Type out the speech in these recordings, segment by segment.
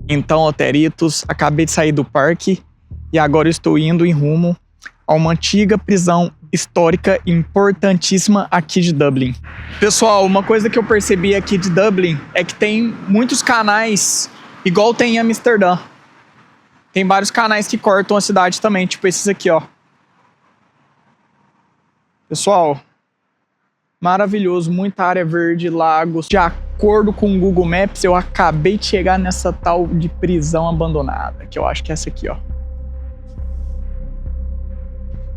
Então, Oteritos, acabei de sair do parque e agora estou indo em rumo a uma antiga prisão histórica importantíssima aqui de Dublin. Pessoal, uma coisa que eu percebi aqui de Dublin é que tem muitos canais, igual tem em Amsterdã. Tem vários canais que cortam a cidade também, tipo esses aqui, ó. Pessoal, maravilhoso, muita área verde, lagos. De acordo com o Google Maps, eu acabei de chegar nessa tal de prisão abandonada, que eu acho que é essa aqui, ó.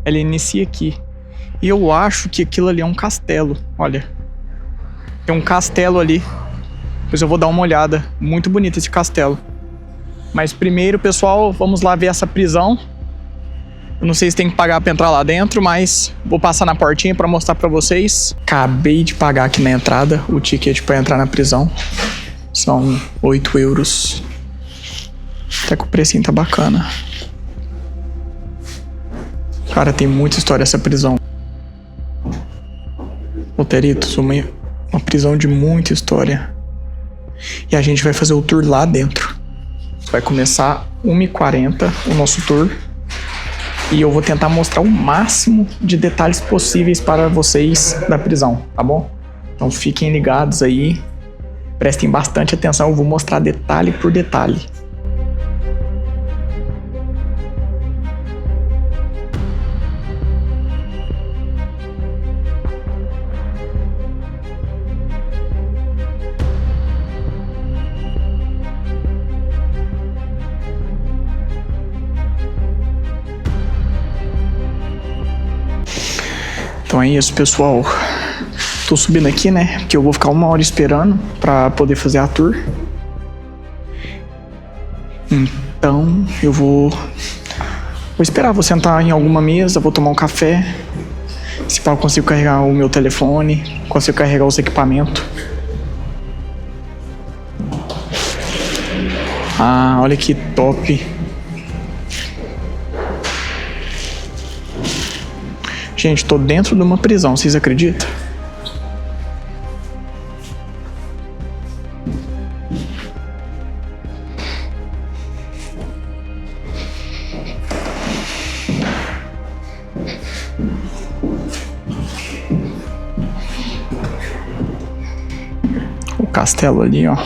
Ela inicia aqui. E eu acho que aquilo ali é um castelo, olha. Tem um castelo ali. Depois eu vou dar uma olhada. Muito bonito esse castelo. Mas primeiro, pessoal, vamos lá ver essa prisão. Eu não sei se tem que pagar pra entrar lá dentro, mas vou passar na portinha pra mostrar pra vocês. Acabei de pagar aqui na entrada o ticket pra entrar na prisão. São 8 euros. Até que o precinho tá bacana. Cara, tem muita história essa prisão. Oteritos, uma prisão de muita história. E a gente vai fazer o tour lá dentro. Vai começar 1h40 o nosso tour. E eu vou tentar mostrar o máximo de detalhes possíveis para vocês da prisão, tá bom? Então fiquem ligados aí, prestem bastante atenção, eu vou mostrar detalhe por detalhe. Então é isso, pessoal. Tô subindo aqui, né? Porque eu vou ficar 1 hora esperando pra poder fazer a tour. Então eu vou esperar, vou sentar em alguma mesa, vou tomar um café. Se pá, eu consigo carregar o meu telefone, consigo carregar os equipamentos. Ah, olha que top. Gente, tô dentro de uma prisão, vocês acreditam? O castelo ali, ó.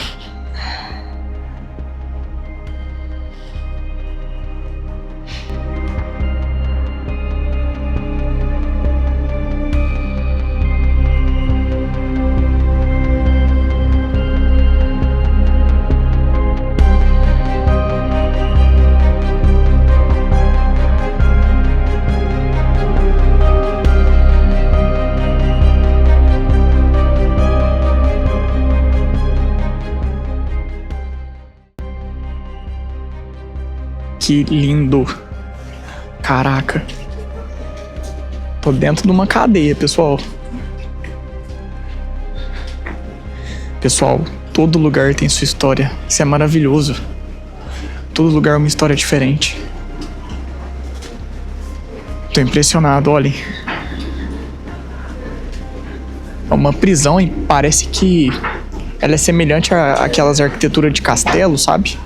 Que lindo. Caraca. Tô dentro de uma cadeia, pessoal. Pessoal, todo lugar tem sua história. Isso é maravilhoso. Todo lugar é uma história diferente. Tô impressionado, olhem. É uma prisão e parece que ela é semelhante àquelas arquiteturas de castelo, sabe?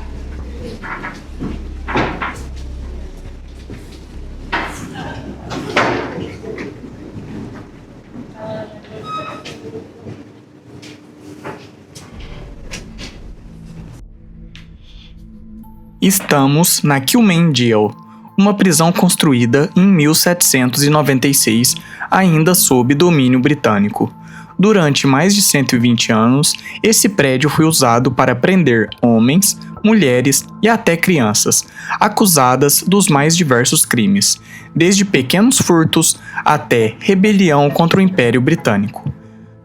Estamos na Kilmaine Jail, uma prisão construída em 1796, ainda sob domínio britânico. Durante mais de 120 anos, esse prédio foi usado para prender homens, mulheres e até crianças, acusadas dos mais diversos crimes, desde pequenos furtos até rebelião contra o Império Britânico.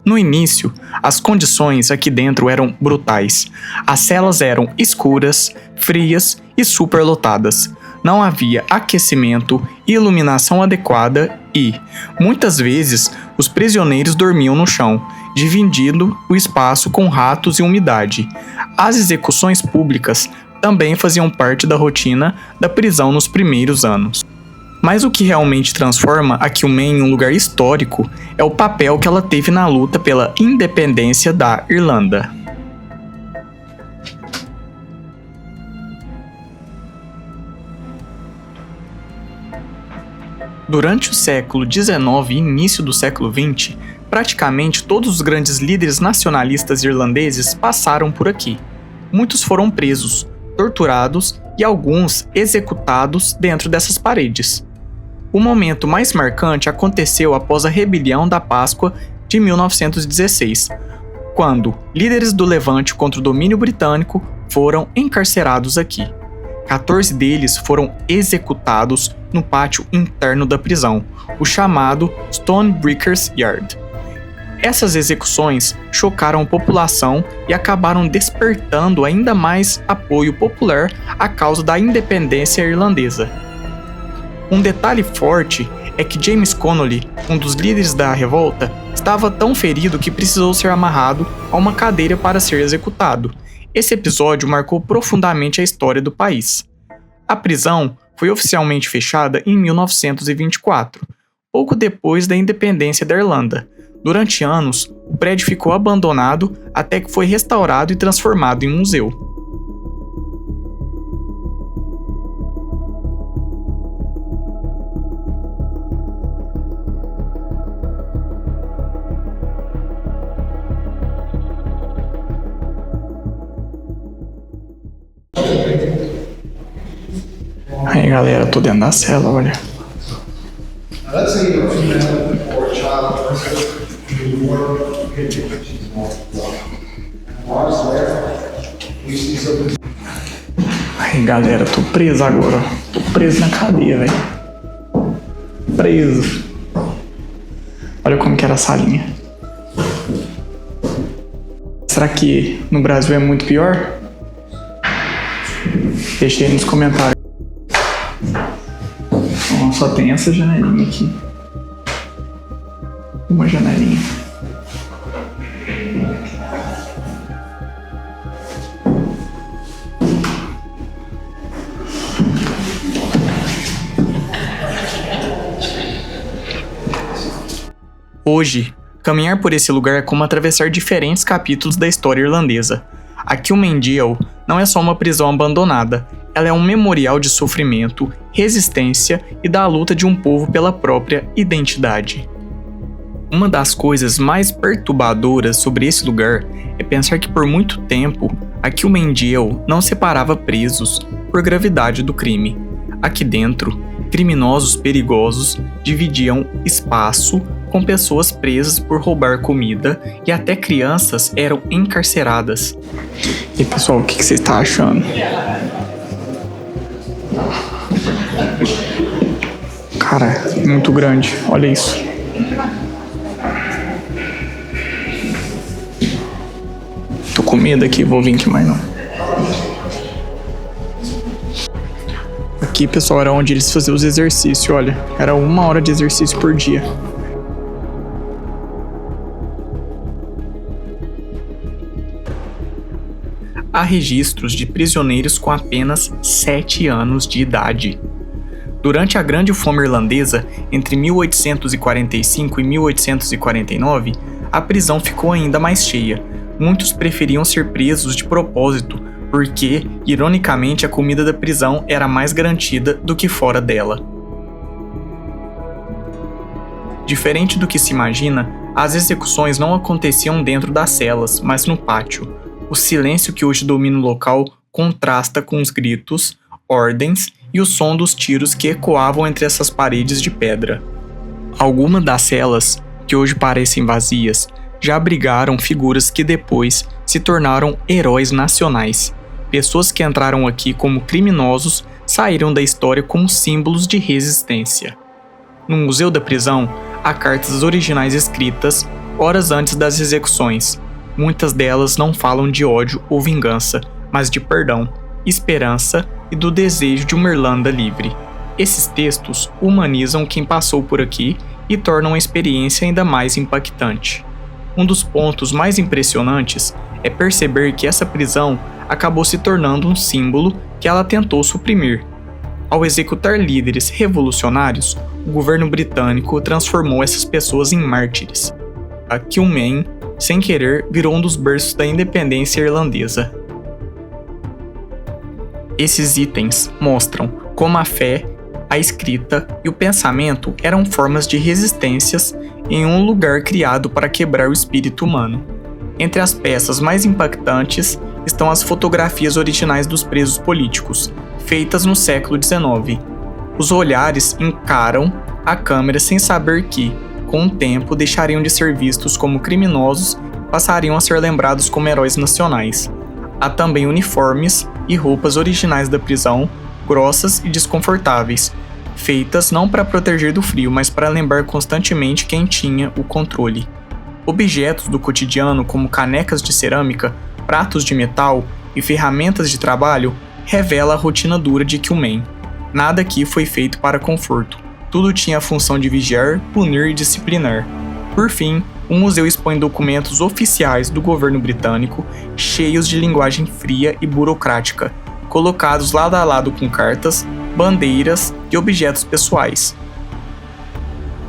No início, as condições aqui dentro eram brutais. As celas eram escuras, frias e superlotadas. Não havia aquecimento, iluminação adequada e, muitas vezes, os prisioneiros dormiam no chão, dividindo o espaço com ratos e umidade. As execuções públicas também faziam parte da rotina da prisão nos primeiros anos. Mas o que realmente transforma a Kilmaine em um lugar histórico é o papel que ela teve na luta pela independência da Irlanda. Durante o século XIX e início do século XX, praticamente todos os grandes líderes nacionalistas irlandeses passaram por aqui. Muitos foram presos, torturados e alguns executados dentro dessas paredes. O momento mais marcante aconteceu após a Rebelião da Páscoa de 1916, quando líderes do levante contra o domínio britânico foram encarcerados aqui. 14 deles foram executados no pátio interno da prisão, o chamado Stonebreaker's Yard. Essas execuções chocaram a população e acabaram despertando ainda mais apoio popular à causa da independência irlandesa. Um detalhe forte é que James Connolly, um dos líderes da revolta, estava tão ferido que precisou ser amarrado a uma cadeira para ser executado. Esse episódio marcou profundamente a história do país. A prisão foi oficialmente fechada em 1924, pouco depois da independência da Irlanda. Durante anos, o prédio ficou abandonado até que foi restaurado e transformado em museu. Aí galera, tô dentro da cela, olha. Aí galera, tô preso agora, tô preso na cadeia, velho. Preso. Olha como que era a salinha. Será que no Brasil é muito pior? Deixa aí nos comentários. Bom, só tem essa janelinha aqui. Uma janelinha. Hoje, caminhar por esse lugar é como atravessar diferentes capítulos da história irlandesa. A Kilmaindial não é só uma prisão abandonada, ela é um memorial de sofrimento, resistência e da luta de um povo pela própria identidade. Uma das coisas mais perturbadoras sobre esse lugar é pensar que por muito tempo a Kilmaindial não separava presos por gravidade do crime. Aqui dentro, criminosos perigosos dividiam espaço com pessoas presas por roubar comida e até crianças eram encarceradas. E pessoal, o que você está achando? Cara, é muito grande, olha isso. Tô com medo aqui, vou vir aqui mais não. Aqui, pessoal, era onde eles faziam os exercícios, olha. Era 1 hora de exercício por dia. Há registros de prisioneiros com apenas 7 anos de idade. Durante a Grande Fome Irlandesa, entre 1845 e 1849, a prisão ficou ainda mais cheia. Muitos preferiam ser presos de propósito, porque, ironicamente, a comida da prisão era mais garantida do que fora dela. Diferente do que se imagina, as execuções não aconteciam dentro das celas, mas no pátio. O silêncio que hoje domina o local contrasta com os gritos, ordens e o som dos tiros que ecoavam entre essas paredes de pedra. Algumas das celas, que hoje parecem vazias, já abrigaram figuras que depois se tornaram heróis nacionais. Pessoas que entraram aqui como criminosos saíram da história como símbolos de resistência. No Museu da Prisão, há cartas originais escritas horas antes das execuções. Muitas delas não falam de ódio ou vingança, mas de perdão, esperança e do desejo de uma Irlanda livre. Esses textos humanizam quem passou por aqui e tornam a experiência ainda mais impactante. Um dos pontos mais impressionantes é perceber que essa prisão acabou se tornando um símbolo que ela tentou suprimir. Ao executar líderes revolucionários, o governo britânico transformou essas pessoas em mártires. A Kilmaine, sem querer, virou um dos berços da independência irlandesa. Esses itens mostram como a fé A escrita e o pensamento eram formas de resistências em um lugar criado para quebrar o espírito humano. Entre as peças mais impactantes estão as fotografias originais dos presos políticos, feitas no século XIX. Os olhares encaram a câmera sem saber que, com o tempo, deixariam de ser vistos como criminosos e passariam a ser lembrados como heróis nacionais. Há também uniformes e roupas originais da prisão, grossas e desconfortáveis, feitas não para proteger do frio, mas para lembrar constantemente quem tinha o controle. Objetos do cotidiano, como canecas de cerâmica, pratos de metal e ferramentas de trabalho, revela a rotina dura de Quilmes. Nada aqui foi feito para conforto. Tudo tinha a função de vigiar, punir e disciplinar. Por fim, o museu expõe documentos oficiais do governo britânico, cheios de linguagem fria e burocrática, colocados lado a lado com cartas, bandeiras e objetos pessoais.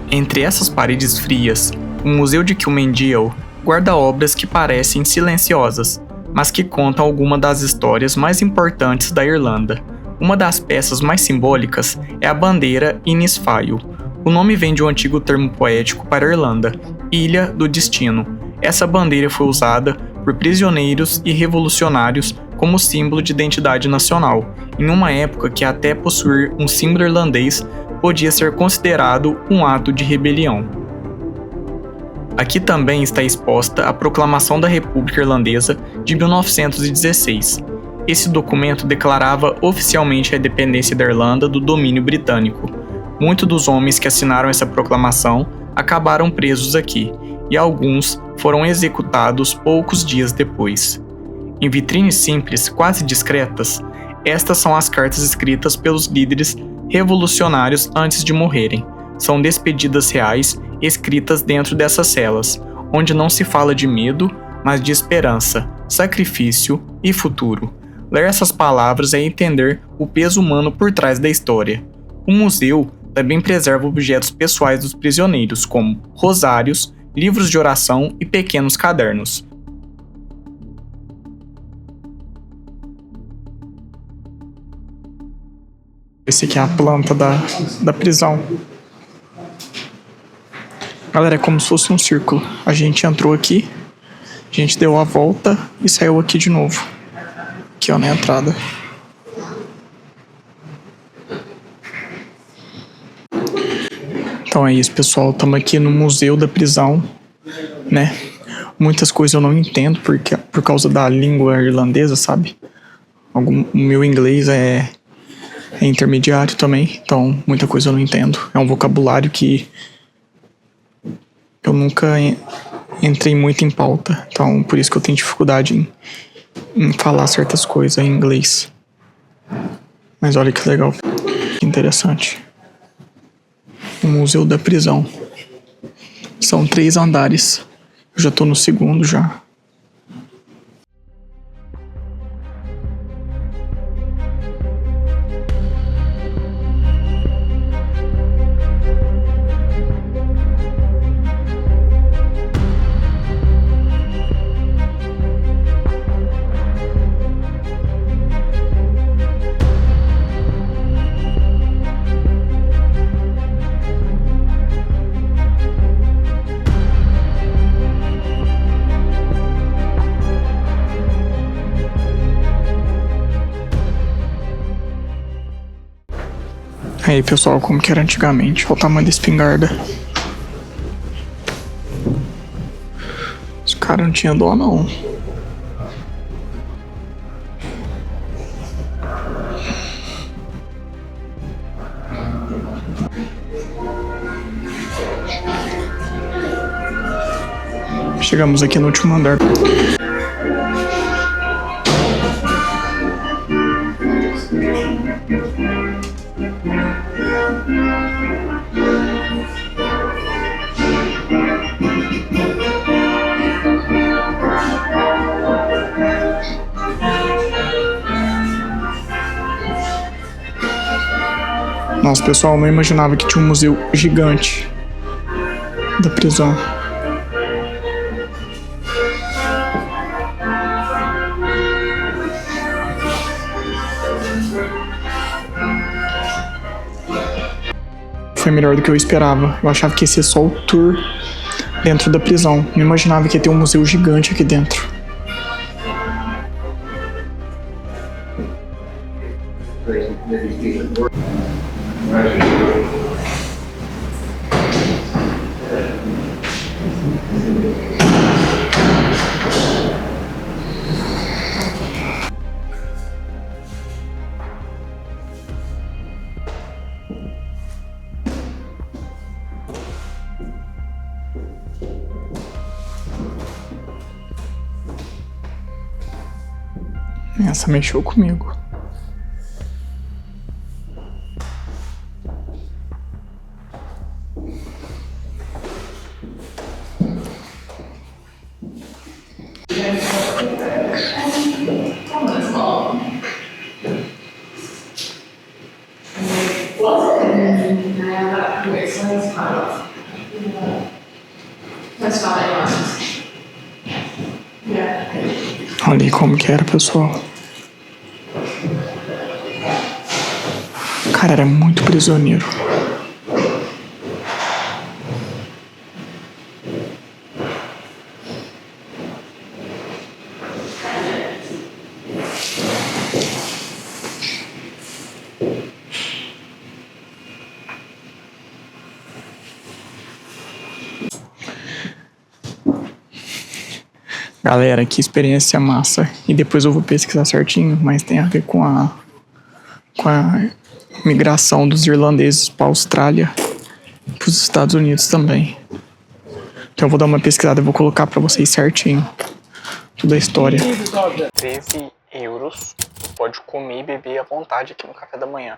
Entre essas paredes frias, o Museu de Kilmaindiel guarda obras que parecem silenciosas, mas que contam alguma das histórias mais importantes da Irlanda. Uma das peças mais simbólicas é a bandeira Innisfail. O nome vem de um antigo termo poético para a Irlanda, Ilha do Destino. Essa bandeira foi usada por prisioneiros e revolucionários como símbolo de identidade nacional, em uma época que até possuir um símbolo irlandês podia ser considerado um ato de rebelião. Aqui também está exposta a Proclamação da República Irlandesa de 1916. Esse documento declarava oficialmente a independência da Irlanda do domínio britânico. Muitos dos homens que assinaram essa proclamação acabaram presos aqui, e alguns foram executados poucos dias depois. Em vitrines simples, quase discretas, estas são as cartas escritas pelos líderes revolucionários antes de morrerem. São despedidas reais escritas dentro dessas celas, onde não se fala de medo, mas de esperança, sacrifício e futuro. Ler essas palavras é entender o peso humano por trás da história. O museu também preserva objetos pessoais dos prisioneiros, como rosários, livros de oração e pequenos cadernos. Esse aqui é a planta da prisão. Galera, é como se fosse um círculo. A gente entrou aqui, a gente deu a volta e saiu aqui de novo. Aqui, ó, na entrada. Então é isso, pessoal. Estamos aqui no Museu da Prisão, né? Muitas coisas eu não entendo por causa da língua irlandesa, sabe? O meu inglês é intermediário também, então muita coisa eu não entendo. É um vocabulário que eu nunca entrei muito em pauta, então por isso que eu tenho dificuldade em falar certas coisas em inglês. Mas olha que legal, que interessante. O Museu da Prisão. São 3 andares. Eu já tô no segundo já. Aí, pessoal, como que era antigamente. Olha o tamanho da espingarda. Os caras não tinham dó, não. Chegamos aqui no último andar. Nossa, pessoal, eu não imaginava que tinha um museu gigante da prisão. foi melhor do que eu esperava. Eu achava que ia ser só o tour dentro da prisão. Não imaginava que ia ter um museu gigante aqui dentro. Essa mexeu comigo. Olha aí como que era, pessoal. Cara, era muito prisioneiro. Galera, que experiência massa. E depois eu vou pesquisar certinho, mas tem a ver com a migração dos irlandeses para a Austrália e para os Estados Unidos também. Então eu vou dar uma pesquisada e vou colocar para vocês certinho toda a história. 13 euros. Pode comer e beber à vontade aqui no café da manhã.